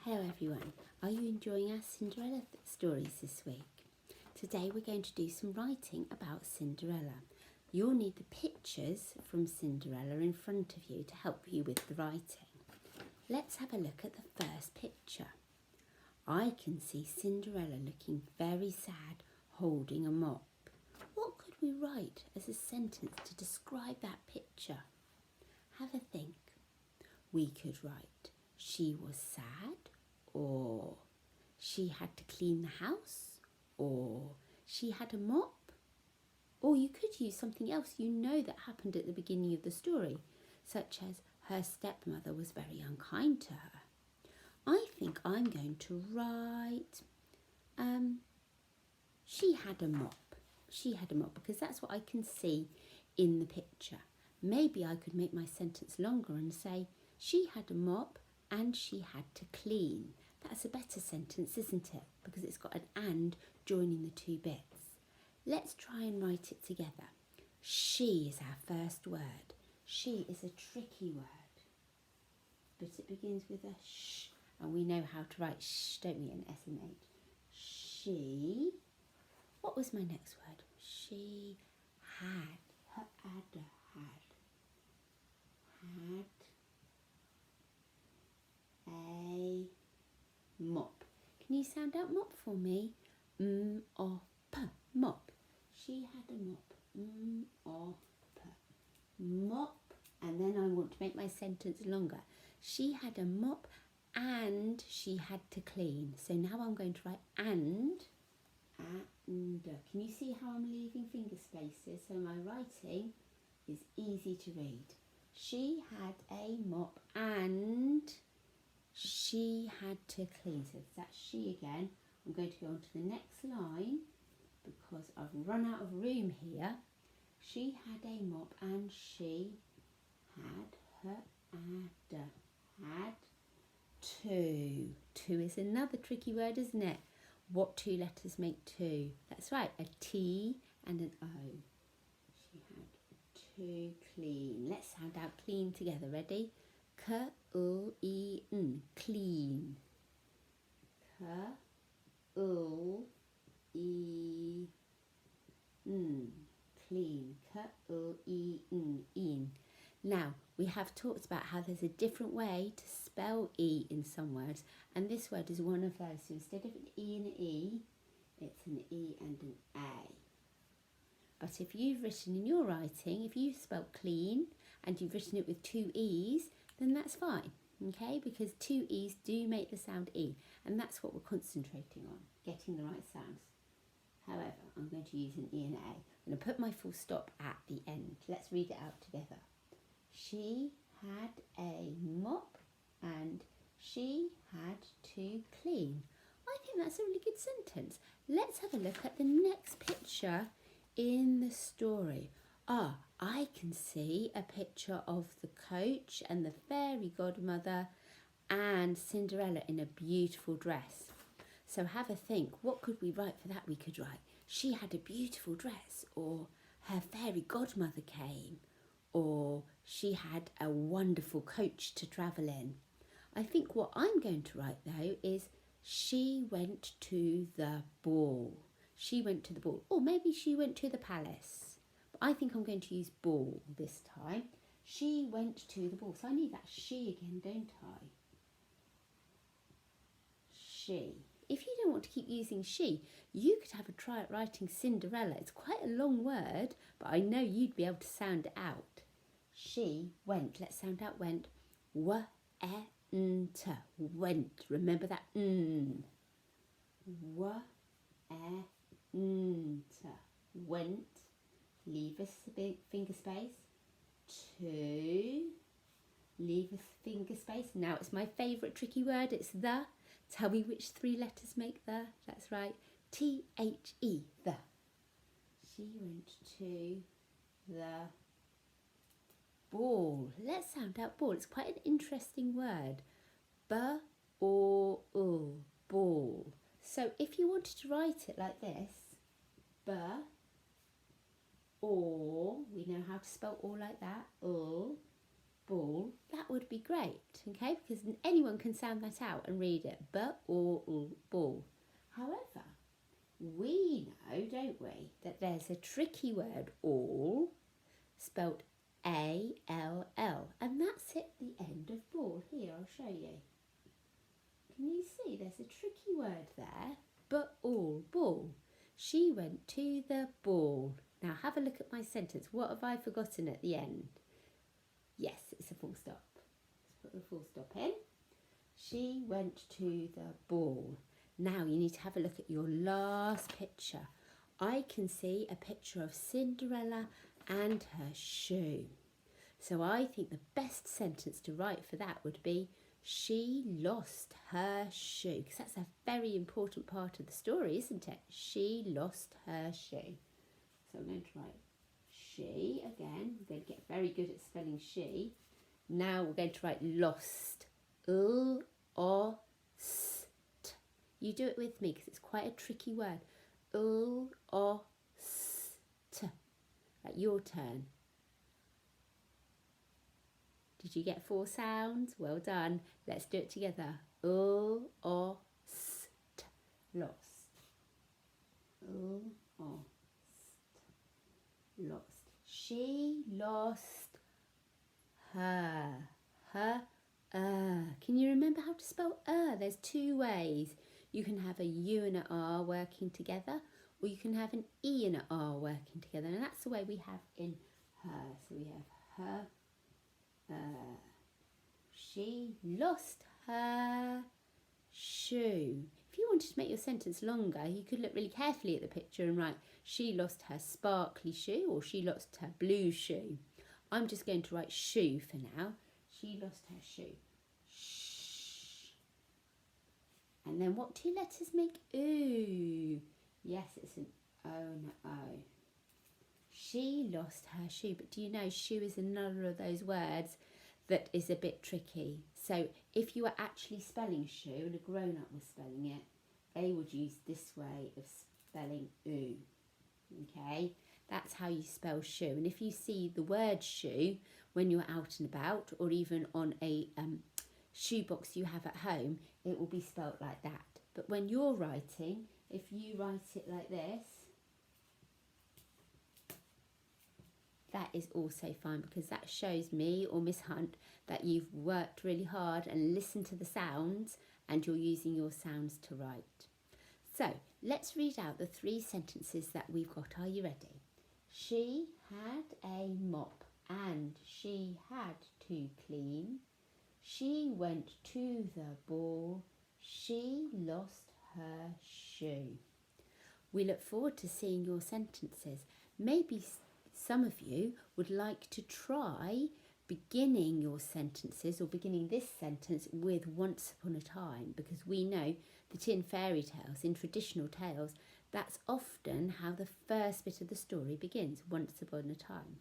Hello everyone, are you enjoying our Cinderella stories this week? Today we're going to do some writing about Cinderella. You'll need the pictures from Cinderella in front of you to help you with the writing. Let's have a look at the first picture. I can see Cinderella looking very sad, holding a mop. What could we write as a sentence to describe that picture? Have a think. We could write, she was sad, or she had to clean the house, or she had a mop. Or you could use something else you know that happened at the beginning of the story, such as her stepmother was very unkind to her. I think I'm going to write, she had a mop. She had a mop, because that's what I can see in the picture. Maybe I could make my sentence longer and say, she had a mop and she had to clean. That's a better sentence, isn't it? Because it's got an and joining the two bits. Let's try and write it together. She is our first word. She is a tricky word, but it begins with a sh, and we know how to write sh, don't we, an S and H. She, what was my next word? She had, her adder had a mop. Can you sound out mop for me? Or p, mop. She had a mop. Or p, mop. And then I want to make my sentence longer. She had a mop and she had to clean. So now I'm going to write and. Can you see how I'm leaving finger spaces? So my writing is easy to read. She had a mop and she had to clean. So that's she again. I'm going to go on to the next line because I've run out of room here. She had a mop and she had her adder. Had two. Two is another tricky word, isn't it? What two letters make two? That's right, a T and an O. She had two clean. Let's sound out clean together. Ready? K-L-E-N. Clean. K-L-E-N. Clean. K-L-E-N. Now, we have talked about how there's a different way to spell E in some words, and this word is one of those. So instead of an E and an E, it's an E and an A. But if you've written in your writing, if you've spelled clean and you've written it with two E's, then that's fine, okay? Because two E's do make the sound E, and that's what we're concentrating on, getting the right sounds. However, I'm going to use an E and an A. I'm going to put my full stop at the end. Let's read it out together. She had a mop and she had to clean. I think that's a really good sentence. Let's have a look at the next picture in the story. I can see a picture of the coach and the fairy godmother and Cinderella in a beautiful dress. So have a think. What could we write for that? We could write, she had a beautiful dress, or her fairy godmother came, or she had a wonderful coach to travel in. I think what I'm going to write though is she went to the ball. She went to the ball. Or maybe she went to the palace. But I think I'm going to use ball this time. She went to the ball. So I need that she again, don't I? She. If you don't want to keep using she, you could have a try at writing Cinderella. It's quite a long word, but I know you'd be able to sound it out. She went. Let's sound out went. Went. Went. Remember that n. Went. Went. Leave a finger space. To. Leave a finger space. Now it's my favourite tricky word. It's the. Tell me which three letters make the. That's right. T-H-E. The. She went to the ball. Let's sound out ball. It's quite an interesting word. B-O-O. Ball. So if you wanted to write it like this, B, or, we know how to spell all like that, O, ball, that would be great, okay? Because anyone can sound that out and read it. Ball. However, we know, don't we, that there's a tricky word, all, spelt A-L-L, and that's at the end of ball. Here, I'll show you. Can you see there's a tricky word there? Ball. She went to the ball. Now have a look at my sentence. What have I forgotten at the end? Yes, it's a full stop. Let's put the full stop in. She went to the ball. Now you need to have a look at your last picture. I can see a picture of Cinderella and her shoe. So I think the best sentence to write for that would be, she lost her shoe. Because that's a very important part of the story, isn't it? She lost her shoe. So I'm going to write she again. We're going to get very good at spelling she. Now we're going to write lost. L-O-S-T. You do it with me because it's quite a tricky word. L-O-S-T. Right, your turn. Did you get 4 sounds? Well done. Let's do it together. L-O-S-T. Lost. L-O-S-T. Lost. She lost her. Can you remember how to spell There's 2 ways. You can have a U and an R working together, or you can have an E and an R working together, and that's the way we have in her. So we have her. She lost her shoe. If you wanted to make your sentence longer, you could look really carefully at the picture and write, she lost her sparkly shoe, or she lost her blue shoe. I'm just going to write shoe for now. She lost her shoe. Shh. And then what 2 letters make ooh? Yes, it's an O and an O. She lost her shoe, but do you know shoe is another of those words that is a bit tricky. So if you were actually spelling shoe and a grown-up was spelling it, they would use this way of spelling ooh. Okay, that's how you spell shoe. And if you see the word shoe when you're out and about, or even on a shoebox you have at home, it will be spelt like that. But when you're writing, if you write it like this, that is also fine, because that shows me or Miss Hunt that you've worked really hard and listened to the sounds and you're using your sounds to write. So let's read out the 3 sentences that we've got. Are you ready? She had a mop and she had to clean. She went to the ball. She lost her shoe. We look forward to seeing your sentences. Maybe some of you would like to try beginning your sentences, or beginning this sentence with once upon a time, because we know that in fairy tales, in traditional tales, that's often how the first bit of the story begins, once upon a time.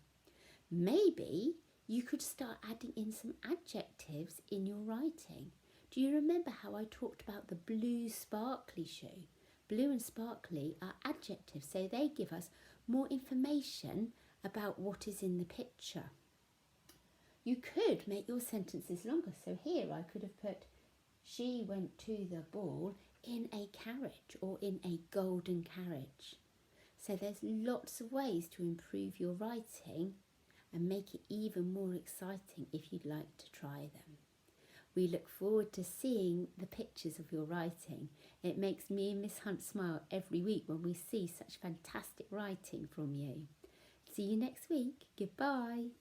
Maybe you could start adding in some adjectives in your writing. Do you remember how I talked about the blue sparkly shoe? Blue and sparkly are adjectives, so they give us more information about what is in the picture. You could make your sentences longer. So here I could have put, she went to the ball in a carriage, or in a golden carriage. So there's lots of ways to improve your writing and make it even more exciting if you'd like to try them. We look forward to seeing the pictures of your writing. It makes me and Miss Hunt smile every week when we see such fantastic writing from you. See you next week. Goodbye.